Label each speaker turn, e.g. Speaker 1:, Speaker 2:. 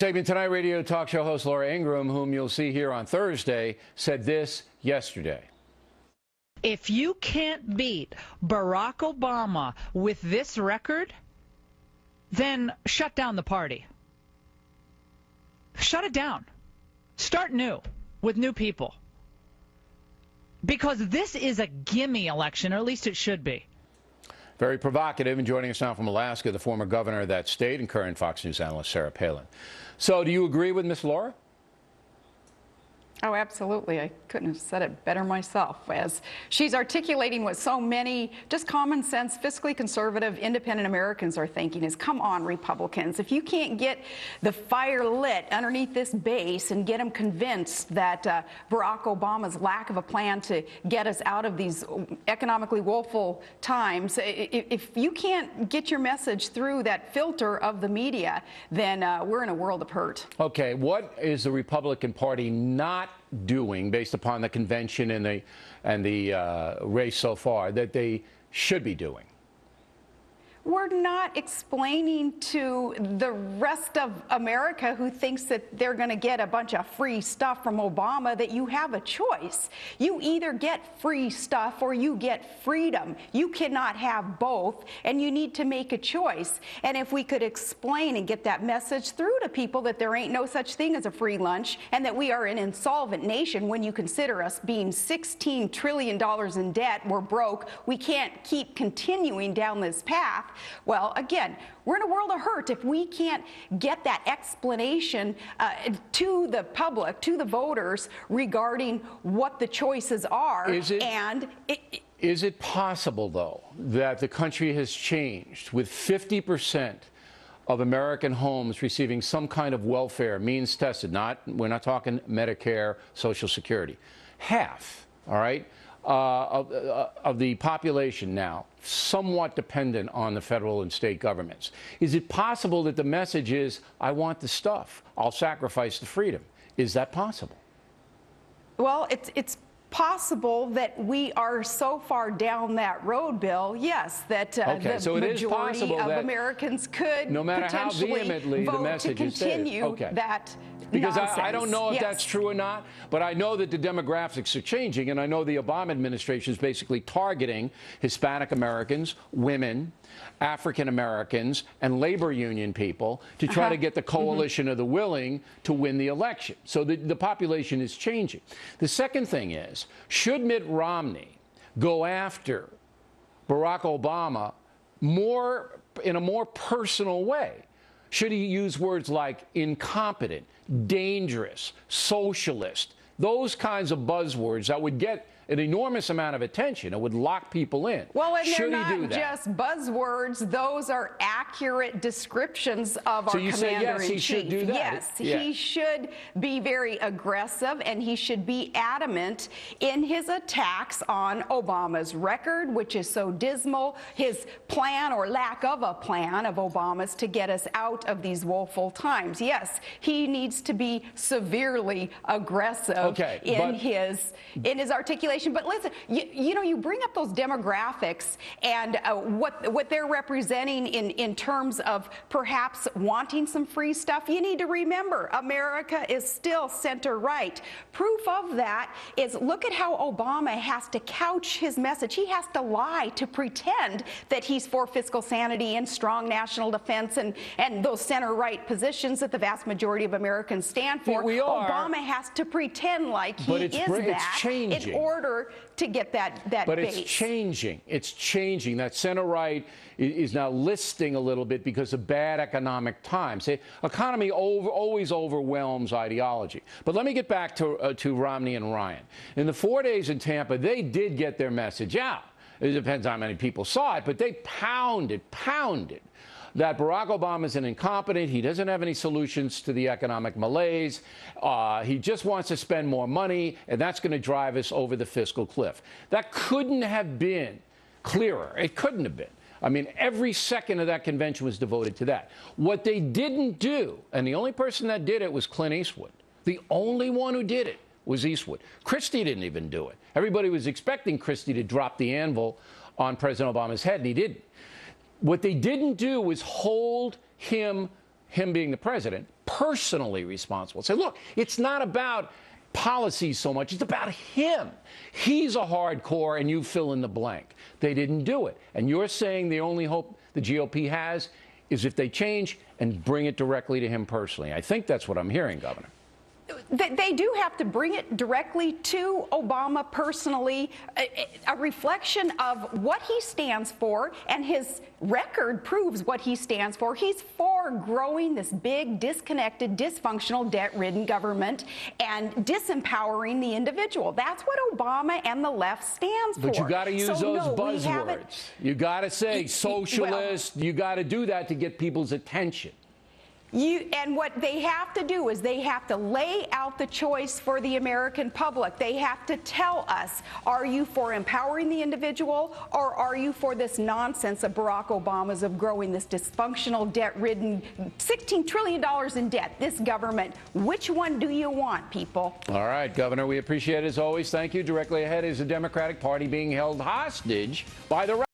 Speaker 1: Segment tonight, radio talk show host Laura Ingraham, whom you'll see here on Thursday, said this yesterday.
Speaker 2: If you can't beat Barack Obama with this record, then shut down the party. Shut it down. Start new with new people. Because this is a gimme election, or at least it should be.
Speaker 1: Very provocative. And joining us now from Alaska, the former governor of that state and current Fox News analyst, Sarah Palin. So do you agree with Miss Laura?
Speaker 3: Oh, absolutely. I couldn't have said it better myself, as she's articulating what so many just common sense, fiscally conservative, independent Americans are thinking is, come on, Republicans, if you can't get the fire lit underneath this base and get them convinced that Barack Obama's lack of a plan to get us out of these economically woeful times, if you can't get your message through that filter of the media, then we're in a world of hurt.
Speaker 1: Okay, what is the Republican Party not doing, based upon the convention and the race so far, that they should be doing?
Speaker 3: We're not explaining to the rest of America who thinks that they're going to get a bunch of free stuff from Obama that you have a choice. You either get free stuff or you get freedom. You cannot have both, and you need to make a choice. And if we could explain and get that message through to people that there ain't no such thing as a free lunch and that we are an insolvent nation when you consider us being $16 trillion in debt, we're broke, we can't keep continuing down this path. Well, again, we're in a world of hurt if we can't get that explanation to the public, to the voters, regarding what the choices are.
Speaker 1: Is it possible, though, that the country has changed with 50% of American homes receiving some kind of welfare, means tested? We're not talking Medicare, Social Security. Half, all right? Of the population now somewhat dependent on the federal and state governments. Is it possible that the message is, I want the stuff, I'll sacrifice the freedom? Is that possible?
Speaker 3: Well, it's possible that we are so far down that road, Bill, yes, that the majority of Americans could
Speaker 1: no matter how vehemently the message is stated.
Speaker 3: That
Speaker 1: because
Speaker 3: nonsense.
Speaker 1: I don't know if that's true or not, but I know that the demographics are changing, and I know the Obama administration is basically targeting Hispanic Americans, women, African Americans, and labor union people to try to get the coalition of the willing to win the election. So the population is changing. The second thing is, should Mitt Romney go after Barack Obama in a more personal way? Should he use words like incompetent, dangerous, socialist, those kinds of buzzwords that would get an enormous amount of attention? It would lock people in.
Speaker 3: Well, and they're not just buzzwords. Those are accurate descriptions of our commander-in-chief.
Speaker 1: So you say yes, he should do that?
Speaker 3: Yes, he should be very aggressive, and he should be adamant in his attacks on Obama's record, which is so dismal, his plan or lack of a plan of Obama's to get us out of these woeful times. Yes, he needs to be severely aggressive in his articulation. But listen, you know, you bring up those demographics and what they're representing in terms of perhaps wanting some free stuff. You need to remember, America is still center-right. Proof of that is, look at how Obama has to couch his message. He has to lie to pretend that he's for fiscal sanity and strong national defense and those center-right positions that the vast majority of Americans stand for. Obama has to pretend like he is that in order to get that
Speaker 1: But
Speaker 3: base.
Speaker 1: it's changing. It's changing. That center-right is now listing a little bit because of bad economic times. The economy always overwhelms ideology. But let me get back to Romney and Ryan. In the 4 days in Tampa, they did get their message out. It depends on how many people saw it, but they pounded that Barack Obama is an incompetent. He doesn't have any solutions to the economic malaise. He just wants to spend more money, and that's going to drive us over the fiscal cliff. That couldn't have been clearer. It couldn't have been. I mean, every second of that convention was devoted to that. What they didn't do, and the only person that did it was Clint Eastwood. The only one who did it was Eastwood. Christie didn't even do it. Everybody was expecting Christie to drop the anvil on President Obama's head, and he didn't. What they didn't do was hold him him being the president, personally responsible. Say, look, it's not about policy so much. It's about him. He's a hardcore, and you fill in the blank. They didn't do it. And you're saying the only hope the GOP has is if they change and bring it directly to him personally. I think that's what I'm hearing, Governor.
Speaker 3: They do have to bring it directly to Obama personally, a reflection of what he stands for, and his record proves what he stands for. He's for growing this big, disconnected, dysfunctional, debt-ridden government and disempowering the individual. That's what Obama and the left stands for.
Speaker 1: But you got to use those buzzwords. You got to say socialist. You got to do that to get people's attention.
Speaker 3: And what they have to do is they have to lay out the choice for the American public. They have to tell us, are you for empowering the individual, or are you for this nonsense of Barack Obama's of growing this dysfunctional, debt-ridden, $16 trillion in debt, this government? Which one do you want, people?
Speaker 1: All right, Governor, we appreciate it as always. Thank you. Directly ahead is the Democratic Party being held hostage by the